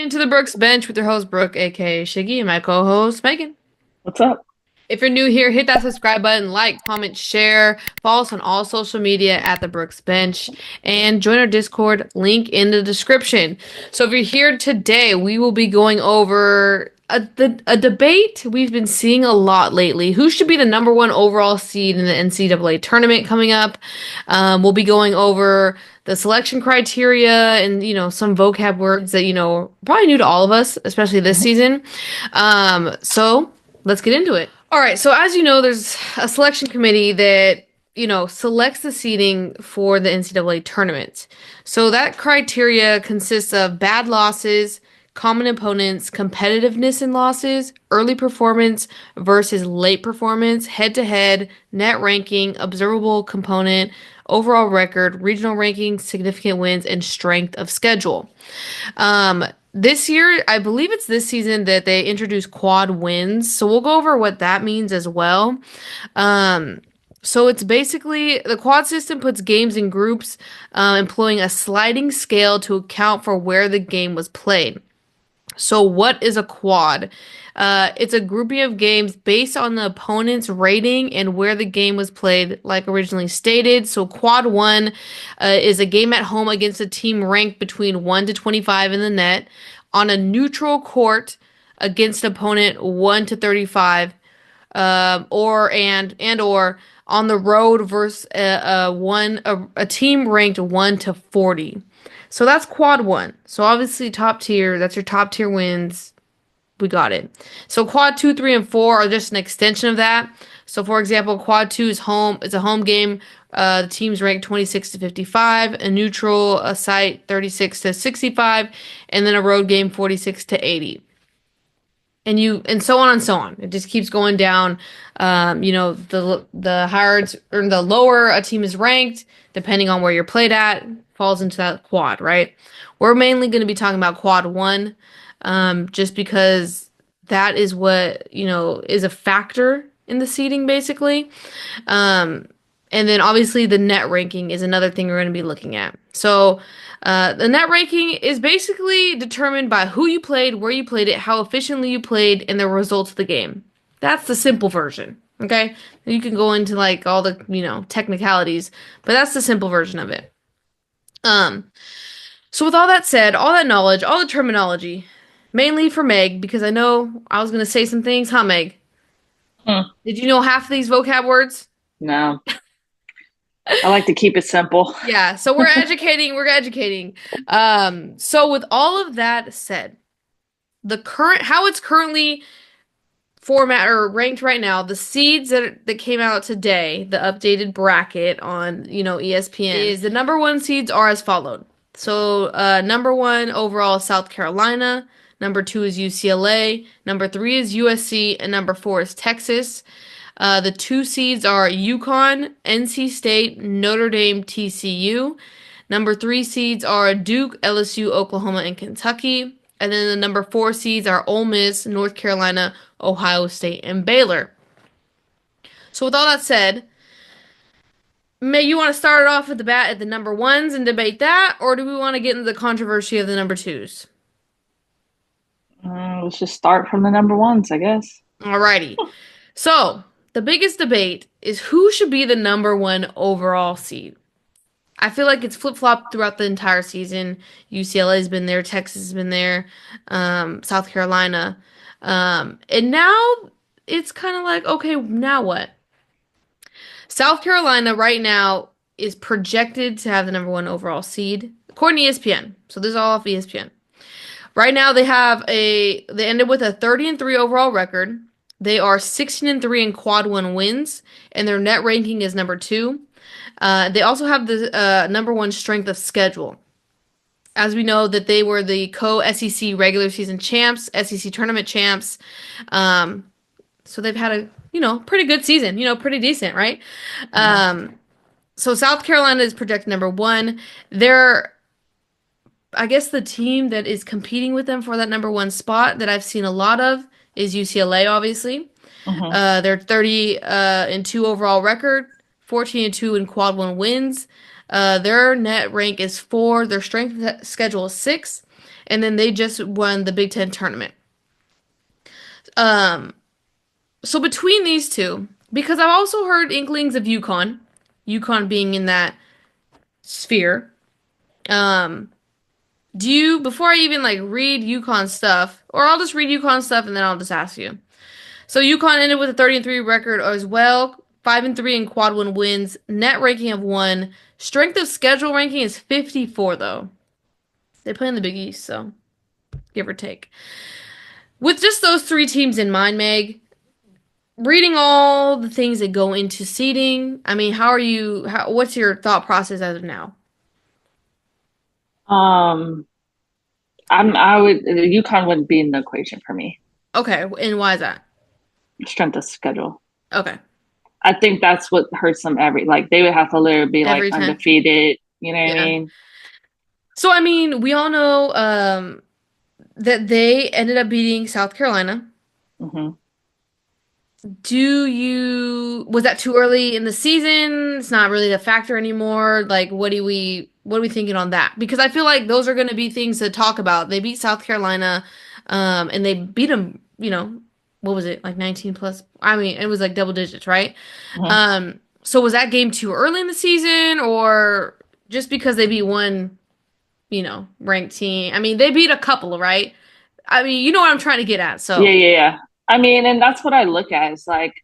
into the Brooks Bench with your host, Brooke, aka Shiggy, and my co-host, Megan. What's up? If you're new here, hit that subscribe button, like, comment, share, follow us on all social media at the Brooks Bench, and join our Discord, link in the description. So if you're here today, we will be going over a debate we've been seeing a lot lately. Who should be the number one overall seed in the NCAA tournament coming up? We'll be going over the selection criteria and, some vocab words that, probably new to all of us, especially this Mhm. season. So let's get into it. All right, so as you know, there's a selection committee that, selects the seeding for the NCAA tournament. So that criteria consists of bad losses, common opponents, competitiveness in losses, early performance versus late performance, head to head, net ranking, observable component, overall record, regional ranking, significant wins, and strength of schedule. This year, I believe it's this season that they introduced quad wins. So we'll go over what that means as well. So it's basically the quad system puts games in groups, employing a sliding scale to account for where the game was played. So what is a quad? It's a grouping of games based on the opponent's rating and where the game was played, like originally stated. So quad one is a game at home against a team ranked between 1 to 25 in the net on a neutral court against opponent 1 to 35, or on the road versus a team ranked 1 to 40. So that's quad one. So obviously top tier, that's your top tier wins. We got it. So quad two, three, and four are just an extension of that. So for example, quad two is home. It's a home game. The team's ranked 26 to 55, a neutral a site 36 to 65, and then a road game 46 to 80. And so on and so on. It just keeps going down. The higher or the lower a team is ranked, depending on where you're played at, falls into that quad, right? We're mainly going to be talking about quad one, just because that is what, is a factor in the seeding, basically. Um, and then obviously the net ranking is another thing we're going to be looking at. So the net ranking is basically determined by who you played, where you played it, how efficiently you played, and the results of the game. That's the simple version. Okay? You can go into like all the, technicalities, but that's the simple version of it. Um, so with all that said, all that knowledge, all the terminology, mainly for Meg, because I know I was going to say some things, huh, Meg? Hmm. Did you know half of these vocab words? No, I like to keep it simple. Yeah, so we're educating. So with all of that said, how it's currently format or ranked right now, the seeds that came out today, the updated bracket on, ESPN, is the number one seeds are as followed. So, number one overall is South Carolina, number two is UCLA, number three is USC, and number four is Texas. The two seeds are UConn, NC State, Notre Dame, TCU. Number three seeds are Duke, LSU, Oklahoma, and Kentucky. And then the number four seeds are Ole Miss, North Carolina, Ohio State, and Baylor. So with all that said, May you want to start it off at the number ones and debate that, or do we want to get into the controversy of the number twos? Let's just start from the number ones, I guess. Alrighty. So the biggest debate is who should be the number one overall seed. I feel like it's flip-flopped throughout the entire season. UCLA's been there, Texas has been there, South Carolina. And now it's kind of like, okay, now what? South Carolina right now is projected to have the number one overall seed, according to ESPN. So this is all off ESPN. Right now they ended with a 30-3 overall record. They are 16-3 in quad one wins, and their net ranking is number two. They also have the number one strength of schedule. As we know that they were the co-SEC regular season champs, SEC tournament champs. So they've had a, pretty good season, pretty decent, right? So South Carolina is projected number one. I guess the team that is competing with them for that number one spot that I've seen a lot of is UCLA, obviously. Mm-hmm. They're 30 and 2 overall record, 14 and 2 in quad one wins. Their net rank is 4. Their strength schedule is 6. And then they just won the Big Ten tournament. Um, so between these two, because I've also heard inklings of UConn being in that sphere. Um, before I even like read UConn stuff, or I'll just read UConn stuff and then I'll just ask you. So UConn ended with a 30-3 record as well, 5-3 in quad one wins, net ranking of 1. Strength of schedule ranking is 54 though. They play in the Big East, so give or take. With just those 3 teams in mind, Meg, reading all the things that go into seeding, I mean, what's your thought process as of now? Um, I would UConn wouldn't be in the equation for me. Okay, and why is that? Strength of schedule. Okay. I think that's what hurts them like they would have to literally be like Every time. undefeated. You know what I Yeah. mean? So I mean, we all know that they ended up beating South Carolina. Hmm. Was that too early in the season? It's not really a factor anymore. Like what are we thinking on that? Because I feel like those are going to be things to talk about. They beat South Carolina and they beat them, what was it? Like 19 plus. I mean, it was like double digits, right? Hmm. So was that game too early in the season or just because they beat one, ranked team? I mean, they beat a couple, right? I mean, you know what I'm trying to get at. Yeah, So, yeah, yeah. I mean, and that's what I look at is like,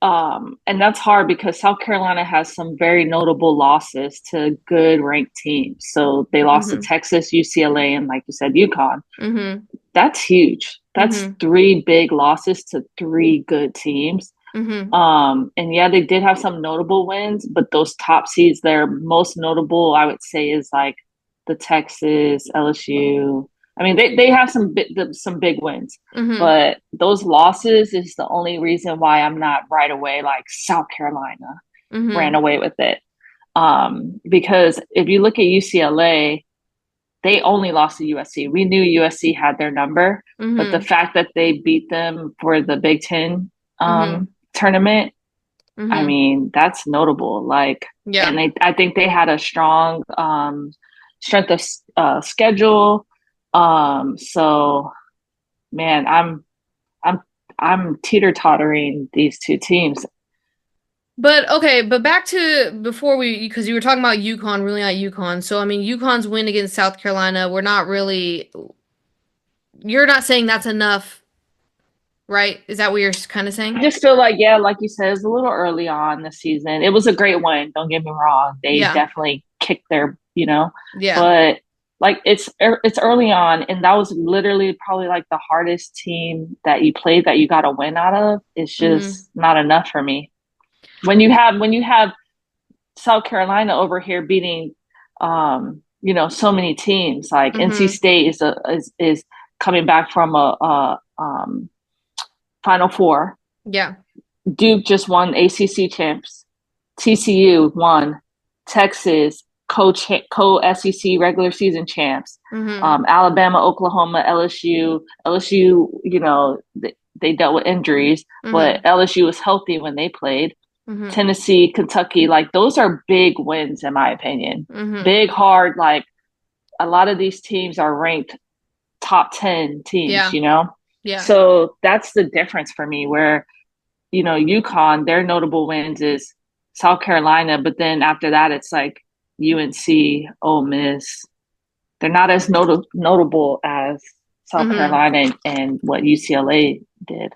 and that's hard because South Carolina has some very notable losses to good ranked teams. So they lost to mhm. Texas, UCLA, and like you said, UConn. Mhm. That's huge. That's Mhm. 3 big losses to 3 good teams. Mhm. And yeah, they did have some notable wins, but those top seeds, their most notable, I would say, is like the Texas, LSU. I mean, they have some big wins, Mhm. but those losses is the only reason why I'm not right away like South Carolina ran Mhm. away with it. Because if you look at UCLA, they only lost to USC. We knew USC had their number, but the Mhm. fact that they beat them for the Big Ten Mhm. tournament, I Mhm. mean, that's notable. Like, and Yeah. I think they had a strong strength of schedule. So man, I'm I'm teeter tottering these 2 teams. But okay, but back to before because you were talking about UConn, really not UConn. So I mean, UConn's win against South Carolina, you're not saying that's enough, right? Is that what you're kind of I saying? just feel like, yeah, like you said, it's a little early on the season. It was a great win. Don't get me wrong; they Yeah. definitely kicked their. Yeah. But like it's early on, and that was literally probably like the hardest team that you played that you got a win out of. It's Mhm. just not enough for me. When you have South Carolina over here beating, so many teams like NC Mhm. State is coming back from a Final Four. Yeah. Duke just won ACC champs. TCU won. Texas co SEC regular season champs. Mhm. Alabama, Oklahoma, LSU. LSU, they dealt with injuries, but Mhm. LSU was healthy when they played. Mhm. Tennessee, Kentucky, like those are big wins in my opinion. Mhm. Big, hard, like a lot of these teams are ranked top 10 teams, Yeah. you know? Yeah. So that's the difference for me where UConn, their notable wins is South Carolina, but then after that, it's like UNC, Ole Miss. They're not as notable as South Mhm. Carolina and what UCLA did.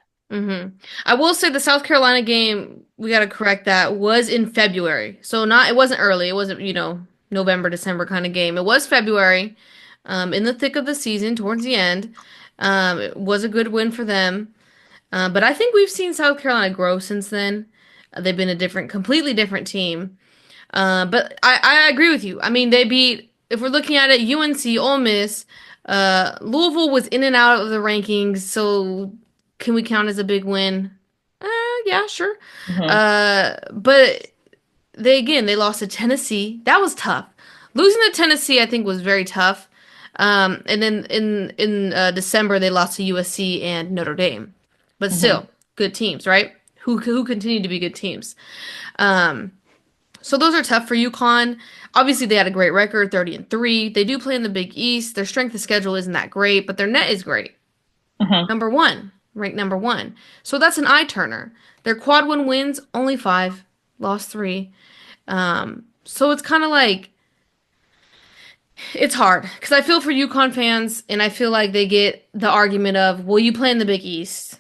I will say the South Carolina game, we got to correct that, was in February. So it wasn't early. It wasn't, November, December kind of game. It was February, in the thick of the season, towards the end. It was a good win for them. But I think we've seen South Carolina grow since then. They've been completely different team. But I agree with you. I mean, if we're looking at it, UNC, Ole Miss, Louisville was in and out of the rankings, so can we count as a big win? Yeah, sure. Mm-hmm. But they lost to Tennessee. That was tough. Losing to Tennessee, I think, was very tough. And then in December, they lost to USC and Notre Dame. But Mm-hmm. still, good teams, right? Who continue to be good teams. Um, so those are tough for UConn. Obviously, they had a great record, 30-3. They do play in the Big East. Their strength of schedule isn't that great, but their net is great. Mm-hmm. Number one, ranked number one. So that's an eye turner. Their quad one wins, only 5, lost 3. So it's kind of like it's hard because I feel for UConn fans, and I feel like they get the argument of, "Well, you play in the Big East."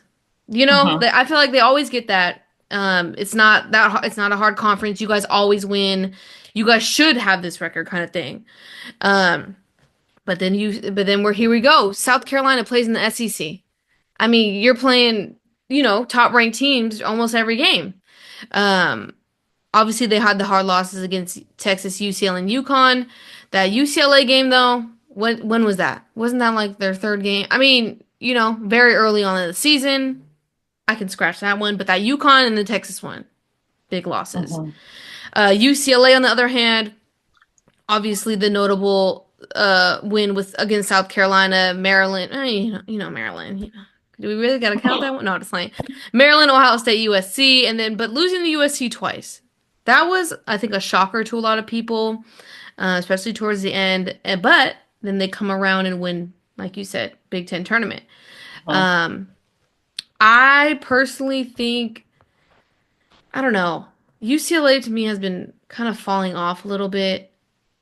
Mm-hmm. I feel like they always get that. It's not a hard conference. You guys always win. You guys should have this record, kind of thing. Um, but then here we go. South Carolina plays in the SEC. I mean, you're playing, top ranked teams almost every game. Um, Obviously, they had the hard losses against Texas, UCLA, and UConn. That UCLA game, though, when was that? Wasn't that like their third game? I mean, very early on in the season. I can scratch that one, but that UConn and the Texas one, big losses. Mm-hmm. UCLA, on the other hand, obviously the notable win with against South Carolina, Maryland. Maryland. Do we really got to count that one? No, just playing. Maryland, Ohio State, USC, and then but losing to USC twice. That was, I think, a shocker to a lot of people, especially towards the end. But then they come around and win, like you said, Big Ten tournament. Mm-hmm. Um, I personally think, I don't know, UCLA to me has been kind of falling off a little bit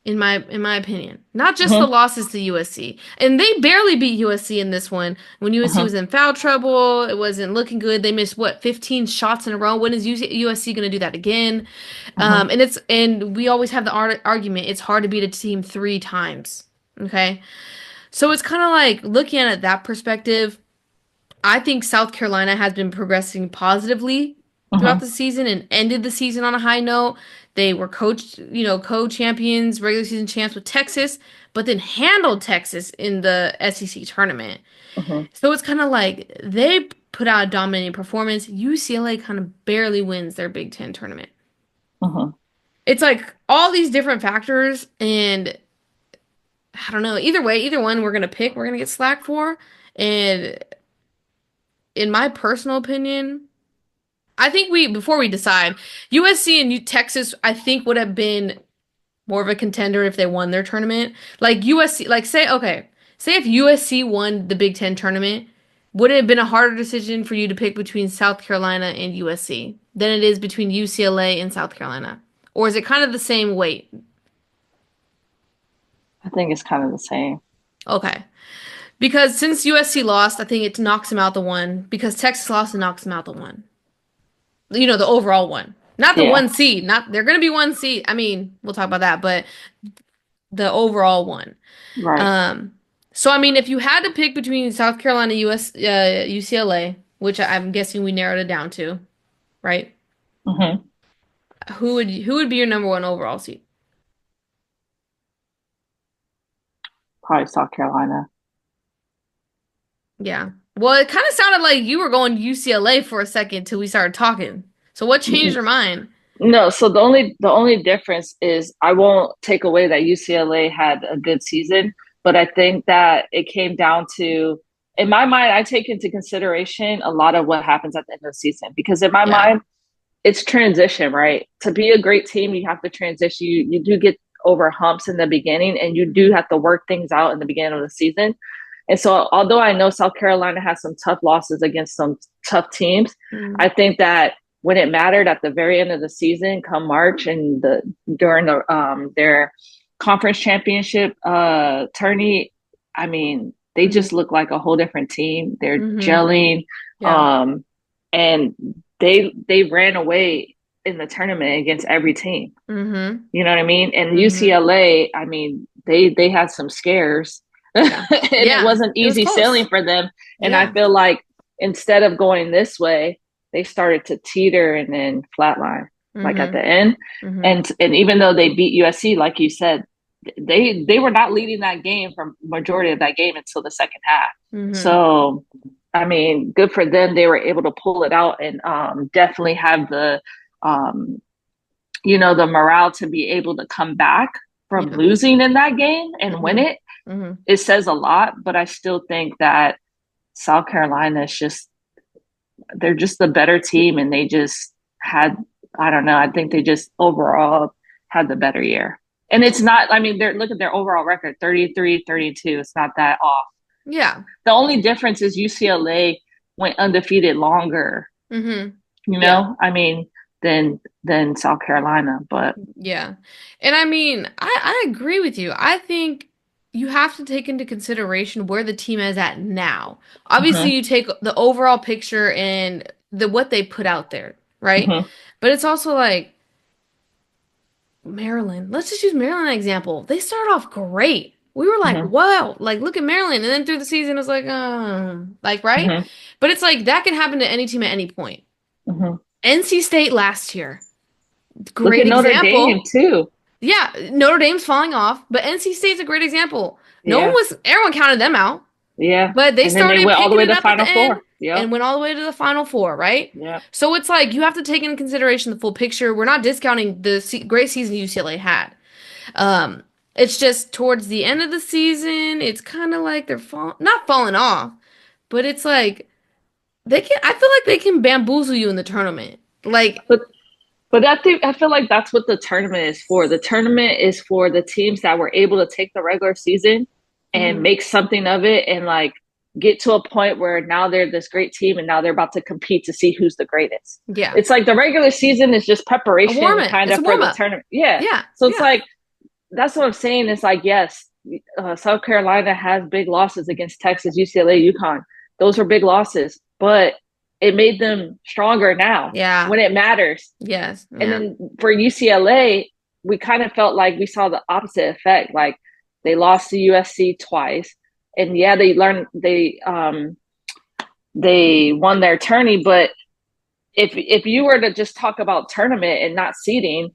in my opinion. Not just the Mm-hmm. losses to USC. And they barely beat USC in this one. When USC Mm-hmm. was in foul trouble, it wasn't looking good. They missed 15 shots in a row. When is USC going to do that again? Mm-hmm. And we always have the argument it's hard to beat a team 3 times. Okay? So it's kind of like looking at it that perspective. I think South Carolina has been progressing positively throughout Mm-hmm. the season and ended the season on a high note. They were co-champions, regular season champs with Texas, but then handled Texas in the SEC tournament. Mm-hmm. So it's kind of like they put out a dominating performance. UCLA kind of barely wins their Big Ten tournament. Mm-hmm. It's like all these different factors, and I don't know. Either way, either one we're gonna get slack for. And in my personal opinion, I think before we decide, USC and Texas, I think would have been more of a contender if they won their tournament. Like USC, say if USC won the Big Ten tournament, would it have been a harder decision for you to pick between South Carolina and USC than it is between UCLA and South Carolina? Or is it kind of the same weight? I think it's kind of the same. Okay. Because since USC lost, I think it knocks him out the one. Because Texas lost, it knocks him out the one. The overall one. Not the Yeah. one seed. Not they're gonna be one seed. I mean, we'll talk about that, but the overall one. Right. So I mean, if you had to pick between South Carolina, UCLA, which I'm guessing we narrowed it down to, right? Mm-hmm. Who would be your number one overall seed? Probably South Carolina. Yeah. Well, it kind of sounded like you were going UCLA for a second till we started talking. So what changed your mind? No, so the only difference is I won't take away that UCLA had a good season, but I think that it came down to, in my mind, I take into consideration a lot of what happens at the end of the season because in my Yeah. mind, it's transition, right? To be a great team, you have to transition. You do get over humps in the beginning, and you do have to work things out in the beginning of the season. And so, although I know South Carolina has some tough losses against some tough teams, Mm. I think that when it mattered at the very end of the season, come March and during their conference championship tourney, I mean, they Mm. just look like a whole different team. They're Mm-hmm. gelling, Yeah. and they ran away in the tournament against every team. Mm-hmm. You know what I mean? And Mm-hmm. UCLA, I mean, they had some scares, and Yeah. it Yeah. wasn't It was easy sailing close. for them. And I Yeah. feel like instead of going this way, they started to teeter and then flatline, like at Mm-hmm. the end. Mm-hmm. And even though they beat USC, like you said, they were not leading that game for majority of that game until the second half. Mm-hmm. So I mean, good for them. They were able to pull it out and definitely have um, the morale to be able to come back from Yeah. losing in that game and win Mm-hmm. it. Mm-hmm. It says a lot, but I still think that South Carolina is they're just the better team, and they just had, I don't know, I think they just overall had the better year. And it's not, I mean, look at their overall record, 33-32. It's not that off. Yeah. The only difference is UCLA went undefeated longer, Mm-hmm. you Yeah. know? I mean, than South Carolina, but Yeah. And I mean, I agree with you. I think you have to take into consideration where the team is at now. Obviously, mhm, you take the overall picture and the what they put out there, right? mhm, But it's also like Maryland. Let's just use Maryland as an example. They started off great. We were like, mhm, wow, like look at Maryland. And then through the season, it was like, right? mhm, But it's like that can happen to any team at any point. mhm. NC State last year, Look great at Notre Dame example. too. Yeah, Notre Dame's falling off, but NC State's a great example. Yeah, Everyone counted them out, yeah. but they And then they started went all the picking way it to up at the Final end Four. Yep, and went all the way to the Final Four, right? yep. So it's like you have to take into consideration the full picture. We're not discounting the great season UCLA had. Um, it's just towards the end of the season, it's kind of like they're not falling off, but it's like they can. I feel like they can bamboozle you in the tournament. Like, But I feel like that's what the tournament is for. The tournament is for the teams that were able to take the regular season and mhm, make something of it and like get to a point where now they're this great team and now they're about to compete to see who's the greatest. yeah, It's like the regular season is just a warm preparation up. kind It's a of for warm the up. tournament. Yeah. Yeah, So it's yeah, like that's what I'm saying. It's like, yes, South Carolina has big losses against Texas, UCLA, UConn. Those were big losses, but it made them stronger now yeah, when it matters. yes, And yeah. then for UCLA, we kind of felt like we saw the opposite effect. Like they lost to USC twice, and yeah, they won their tourney. But if you were to just talk about tournament and not seeding,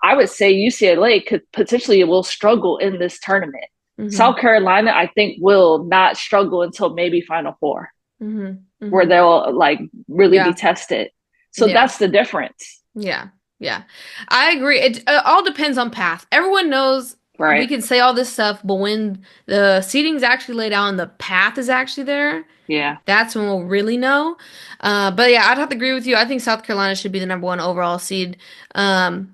I would say UCLA could potentially will struggle in this tournament. Mm-hmm. South Carolina, I think, will not struggle until maybe Final Four, Mm-hmm. where Mm-hmm. they'll like really be Yeah. tested. So Yeah. that's the difference, Yeah. Yeah. I agree. It all depends on path. Everyone knows we right? can say all this stuff, but when the seating's actually laid out and the path is actually there, Yeah. that's when we'll really know. But yeah, I'd have to agree with you. I think South Carolina should be the number one overall seed. And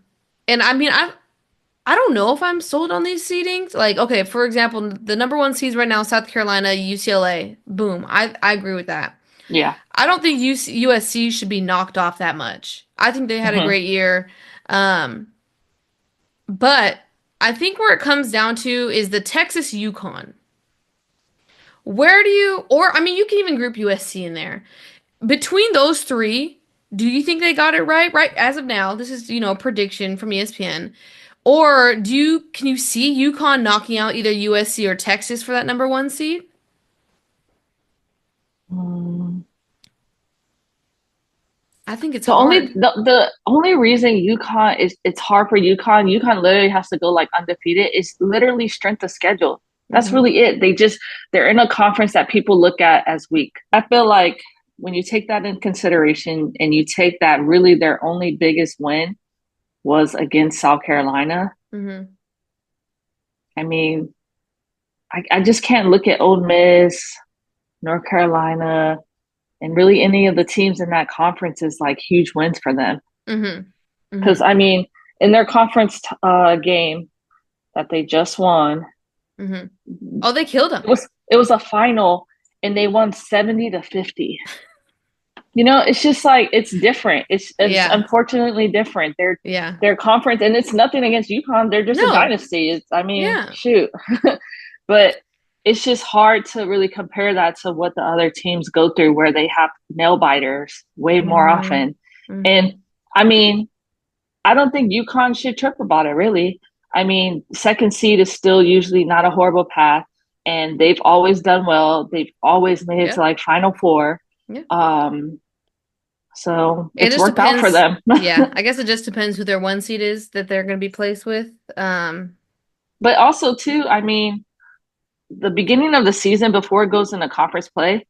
I mean, I don't know if I'm sold on these seedings. Like, okay, for example, the number one seeds right now, South Carolina, UCLA. Boom. I agree with that. Yeah. I don't think USC should be knocked off that much. I think they had a Mm-hmm. great year. Um, but I think where it comes down to is the Texas UConn. Where do you, or I mean, you can even group USC in there. Between those three, do you think they got it right? Right as of now, this is, prediction from ESPN. Or can you see UConn knocking out either USC or Texas for that number one seed? Mm. I think it's The only hard. the only reason UConn is it's hard for UConn literally has to go like undefeated is literally strength of schedule. That's Hmm. really it. They're in a conference that people look at as weak. I feel like when you take that in consideration and you take that really their only biggest win was against South Carolina. Hmm. I mean, I just can't look at Ole Miss, North Carolina, and really any of the teams in that conference is like huge wins for them. Hmm. Because Hmm. I mean, in their conference game that they just won, Hmm. Oh, they killed him. it was a final, and they won 70-50. You know, it's just like it's different. It's Yeah. unfortunately different. Yeah. Their conference, and it's nothing against UConn. They're just a No. dynasty. I mean, Yeah. shoot, but it's just hard to really compare that to what the other teams go through, where they have nail biters way more Hmm. often. And Hmm. I mean, I don't think UConn should trip about it, really. I mean, second seed is still usually not a horrible path, and they've always done well. They've always made it to Yep. like Final Four. Yeah. Um, so It it's just worked out for depends. them. Yeah. I guess it just depends who their one seed is that they're going to be placed with. But also, too, I mean, the beginning of the season before it goes into conference play,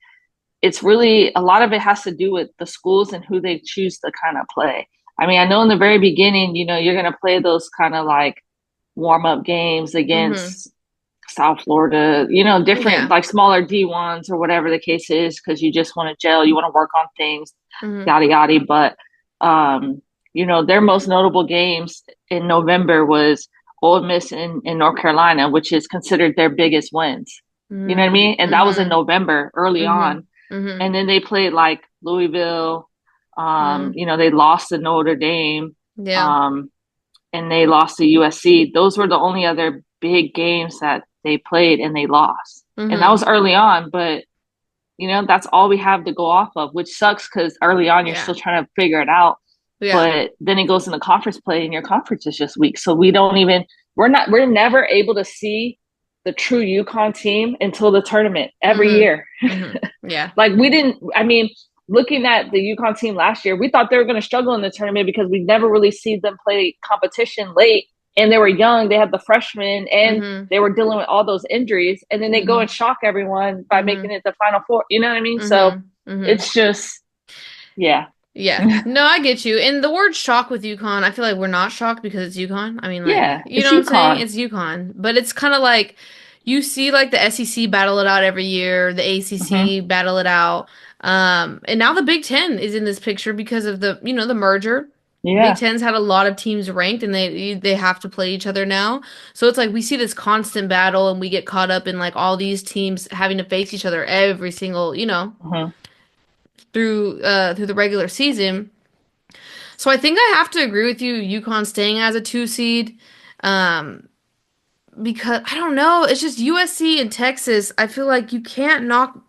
it's really a lot of it has to do with the schools and who they choose to kind of play. I mean, I know in the very beginning, you're going to play those kind of like warm up games Hmm. against South Florida, different Yeah. like smaller D1s or whatever the case is, because you just want to gel, you want to work on things, Hmm. yada yada. But their most notable games in November was Ole Miss and North Carolina, which is considered their biggest wins. You know what I mean? And that was in November, early on. And then they played like Louisville. They lost to Notre Dame. Yeah. And they lost to USC. Those were the only other big games that they played and they lost. And that was early on, but that's all we have to go off of, which sucks because early on you're still trying to figure it out. Yeah. But then it goes into conference play and your conference is just weak. So we're never able to see the true UConn team until the tournament every year. Yeah. Like looking at the UConn team last year, we thought they were going to struggle in the tournament because we never really see them play competition late. And they were young. They had the freshmen and they were dealing with all those injuries. And then they go and shock everyone by making it the Final Four. You know what I mean? So it's just, yeah. Yeah. No, I get you. And the word shock with UConn, I feel like we're not shocked because it's UConn. I mean, like, you know what I'm saying? It's UConn. But it's kind of like you see like the SEC battle it out every year, the ACC battle it out. And now the Big Ten is in this picture because of the merger. Yeah. Big Ten's had a lot of teams ranked and they have to play each other now. So it's like we see this constant battle and we get caught up in like all these teams having to face each other every single, through the regular season. So I think I have to agree with you, UConn staying as a 2 seed. Because I don't know, it's just USC and Texas. I feel like you can't knock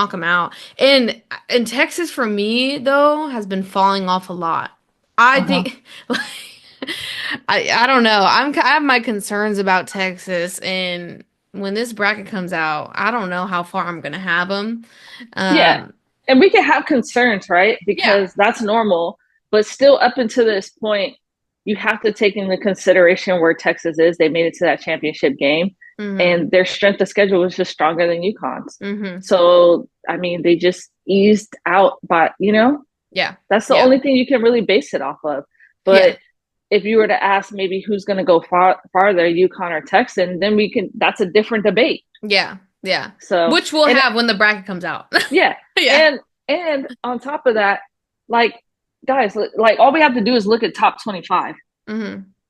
them out. And Texas for me though has been falling off a lot. I think I don't know. I have my concerns about Texas, and when this bracket comes out, I don't know how far I'm gonna have them. Yeah, and we can have concerns, right? Because that's normal. But still, up until this point, you have to take into consideration where Texas is. They made it to that championship game, and their strength of schedule was just stronger than UConn's. So, I mean, they just eased out by, Yeah. That's the only thing you can really base it off of. But if you were to ask maybe who's going to go farther, UConn or Texan, then that's a different debate. Yeah. Yeah. So which we'll have when the bracket comes out. Yeah. And on top of that, like, guys, like all we have to do is look at top 25.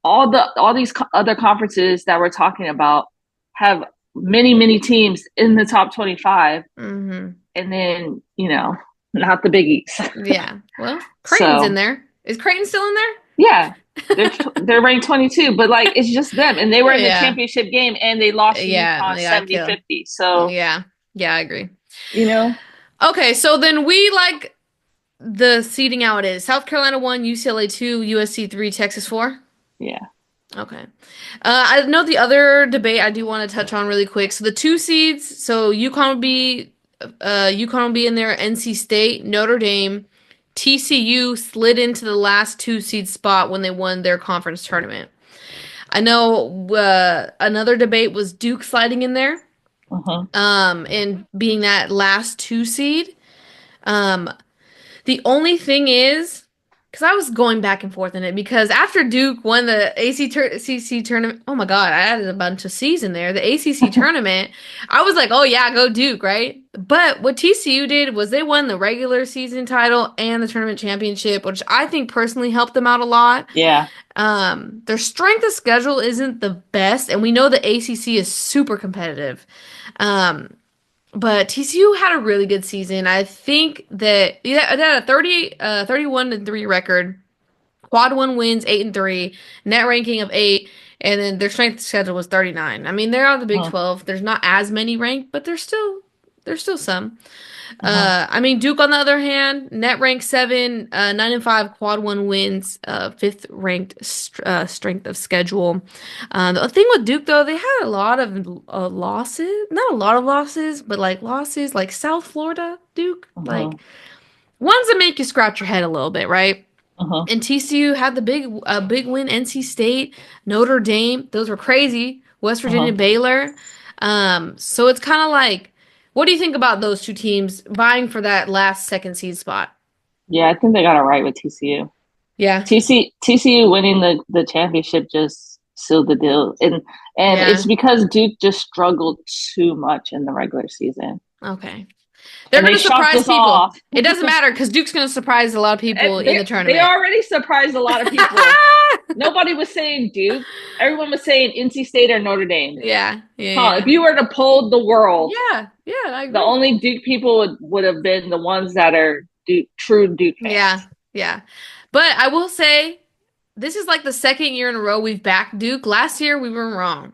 All these other conferences that we're talking about have many, many teams in the top 25. And then, not the biggies. Yeah. Well, Creighton's in there. Is Creighton still in there? Yeah. They're ranked 22, but like it's just them. And they were in the championship game and they lost to UConn 70-50. So yeah, I agree. Okay, so then we like the seeding how it is. South Carolina 1, UCLA 2, USC 3, Texas 4? Yeah. Okay. I know the other debate I do want to touch on really quick. So the 2 seeds, so UConn will be in there, NC State, Notre Dame, TCU slid into the last 2 seed spot when they won their conference tournament. I know another debate was Duke sliding in there, and being that last 2 seed. The only thing is, because I was going back and forth in it, because after Duke won the ACC tournament, oh my God, I added a bunch of C's in there. The ACC tournament, I was like, oh yeah, go Duke, right? But what TCU did was they won the regular season title and the tournament championship, which I think personally helped them out a lot. Yeah. Their strength of schedule isn't the best, and we know the ACC is super competitive. But TCU had a really good season. I think that they had a 31-3 record, quad 1 wins, 8-3, net ranking of 8, and then their strength of schedule was 39. I mean, they're out of the Big 12. There's not as many ranked, but there's still some. I mean, Duke, on the other hand, net ranked 7, 9-5, quad 1 wins, 5th ranked strength of schedule. The thing with Duke, though, they had a lot of losses. Not a lot of losses, but like losses like South Florida, Duke. Like ones that make you scratch your head a little bit, right? And TCU had the big win, NC State, Notre Dame. Those were crazy. West Virginia, Baylor. So it's kind of like, what do you think about those 2 teams vying for that last 2nd seed spot? Yeah, I think they got it right with TCU. Yeah. TCU winning the championship just sealed the deal. And it's because Duke just struggled too much in the regular season. Okay. They're going to surprise people. It doesn't matter because Duke's going to surprise a lot of people in the tournament. They already surprised a lot of people. Nobody was saying Duke. Everyone was saying NC State or Notre Dame. Yeah, yeah, Huh, yeah. if you were to poll the world, Yeah, yeah, I the agree. only Duke people would have been the ones that are true Duke Yeah, fans. yeah. But I will say, this is like the second year in a row we've backed Duke. Last year we were wrong.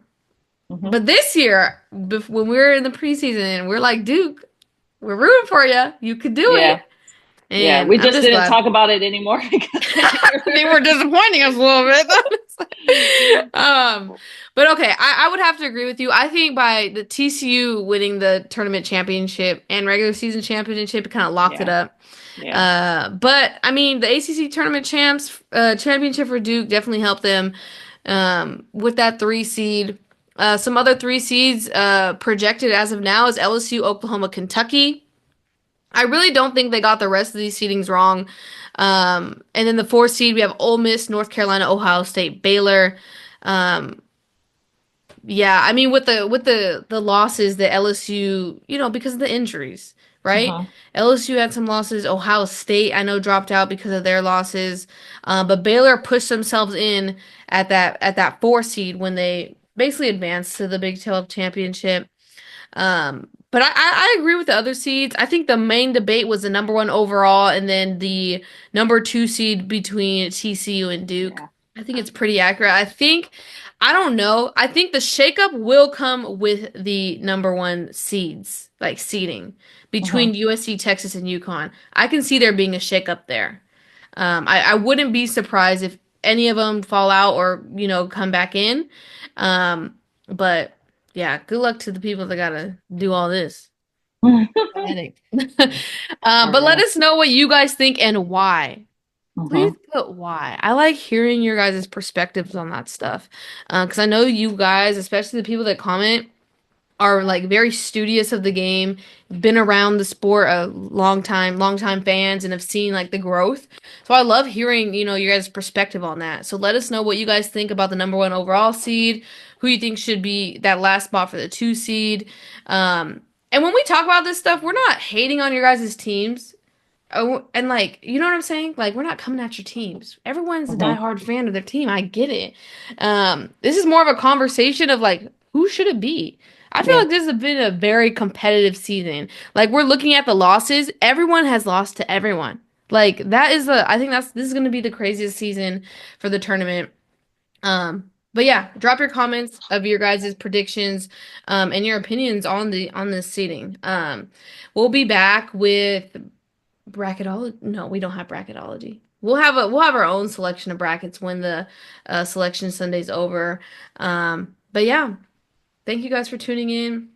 Hmm. But this year, when we were in the preseason, we're like, Duke, we're rooting for you. You could do Yeah, it. yeah. And We I'm just just didn't glad. talk about it anymore because They were disappointing us a little bit, honestly. But okay, I would have to agree with you. I think by the TCU winning the tournament championship and regular season championship, it kind of locked it yeah, up. yeah. But I mean, the ACC tournament championship for Duke definitely helped them with that 3 seed. Some other 3 seeds projected as of now is LSU, Oklahoma, Kentucky. I really don't think they got the rest of these seedings wrong. And then the 4 seed, we have Ole Miss, North Carolina, Ohio State, Baylor. Um, yeah, I mean with the losses that LSU, because of the injuries, right? Uh-huh. LSU had some losses. Ohio State, I know, dropped out because of their losses. But Baylor pushed themselves in at that 4 seed when they basically advanced to the Big 12 championship. But I agree with the other seeds. I think the main debate was the number 1 overall and then the number 2 seed between TCU and Duke. Yeah. I think it's pretty accurate. I don't know. I think the shakeup will come with the number 1 seeds, like seeding Uh-huh. between USC, Texas, and UConn. I can see there being a shakeup there. I wouldn't be surprised if any of them fall out or, come back in. But yeah, good luck to the people that gotta do all this. A headache. For But let real. us know what you guys think and why. Please Uh-huh. put why. I like hearing your guys' perspectives on that stuff. Because I know you guys, especially the people that comment, are like very studious of the game, been around the sport a long time fans, and have seen like the growth. So I love hearing, your guys' perspective on that. So let us know what you guys think about the number 1 overall seed, who you think should be that last spot for the 2 seed. And when we talk about this stuff, we're not hating on your guys' teams. Oh, and like, you know what I'm saying? Like, we're not coming at your teams. Everyone's a Uh-huh. diehard fan of their team. I get it. This is more of a conversation of like, who should it be? I feel Yeah. like this has been a very competitive season. Like, we're looking at the losses. Everyone has lost to everyone. Like, I think this is going to be the craziest season for the tournament. But yeah, drop your comments of your guys' predictions, and your opinions on this seating. We'll be back with bracketology. No, we don't have bracketology. We'll have our own selection of brackets when the selection Sunday's over. But yeah, thank you guys for tuning in.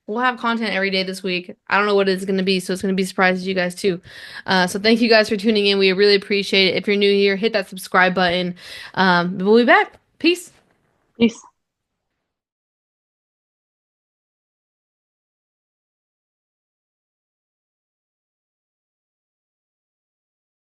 We'll have content every day this week. I don't know what it's going to be, so it's going to be a surprise to you guys too. So thank you guys for tuning in. We really appreciate it. If you're new here, hit that subscribe button. We'll be back. Peace. Peace.